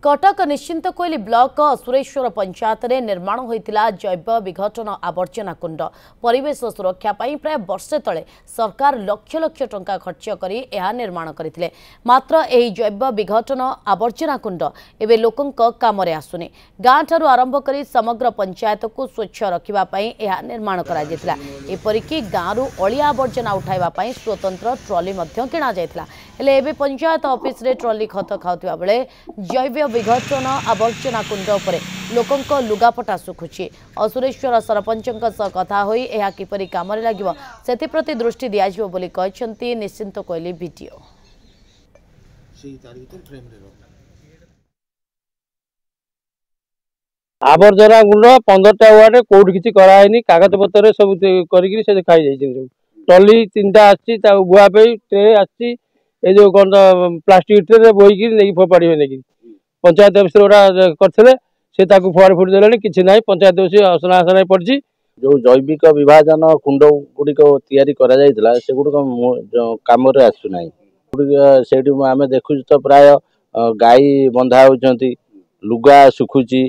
कटक निश्चिंत कोइली ब्लॉक सुरेश्वर पंचायत रे निर्माण होइतिला जैव विघटन आवर्जना कुंड परिवेश सुरक्षा पाई प्राय वर्षे तले सरकार लक्ष लक्ष टंका खर्च करी एहा निर्माण करथिले मात्र एही जैव विघटन आवर्जना कुंड एबे लोकंक काम रे आसुने गां ठारू आरंभ करी समग्र पंचायत को स्वच्छ रखिबा पाई एहा निर्माण करा जेतिला एपरिकी गांरू अलिया आवर्जना उठाइबा पाई स्वतंत्र ट्रॉली मध्य किणा जायतिला हेले एबे पंचायत ऑफिस रे ट्रॉली खत खाउतिबा बेले जैव विघटन आवर्जना कुंड उपरे लोकंक लुगापटा सुखुछि असुरेश्वर सरपंचक सह कथा होई एहा किपरि कामरे लागिबो सेति प्रति दृष्टि दियाजिबो बोली कहछन्ती निश्चिंत कोइली वीडियो आवर्जना कुंड 15टा वार्ड कोड किछि करायनी कागज पत्र सब करिकि से खाइ जाइछन टली तीनटा आछि ता बुआ पे ट्रे आछि ए जो कोन प्लास्टिक ट्रे बोइकि नै फोपाडिबे नै पंचायत ऑफिस करथिले से ताकू फुआर फुट देलानी किछि नै पंचायत ऑफिस असना असना पड़छि जो जैविक विभाजन कुंड गुड़िक तैयारी करा जायतिला से गुड़िक काम रे आसु नै सेठी आमे देखु तो प्राय गाई बंधा होचंती लुगा सुखुची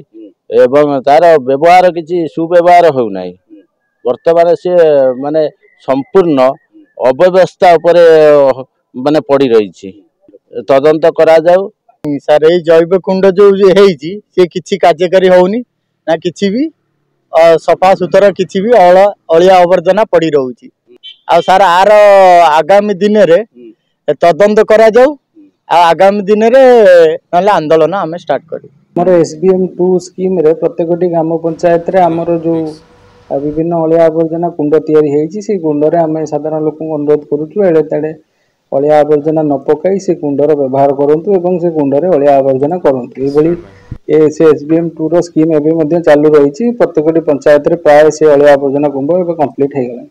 एवं तार व्यवहार किछि सुव्यवहार हो नै वर्तमान से माने संपूर्ण अव्यवस्था उपरे माने पड़ी रही छी तदंत करा जाऊ सर ये जैव कुंड जो है किसी कार्यकारी होनी ना किसी भी सफा सुतरा किसी भी अलिया आवर्जना पड़ी रोची आ सर आर आगामी दिन रे तदंत करा जाऊ आगामी दिन रे नले आंदोलन आम स्टार्ट करूँ SBM 2 स्कीम रे प्रत्येक ग्राम पंचायत रे आमर जो विभिन्न अलिया आवर्जना कुंड तैयारी होती से कुंड रे आम साधारण लोक अनुरोध करुचु एड़े तेड़े अलिया आवर्जना न पकाई से कुंडर व्यवहार करंतु एवं से कुंडरे अलिया आवर्जना करंतु एभली से SBM 2 रो स्कीम एबे मध्ये चालू रही प्रत्येक पंचायत रे प्राय से अलिया आवर्जना कुंड एबे कंप्लीट हो गला।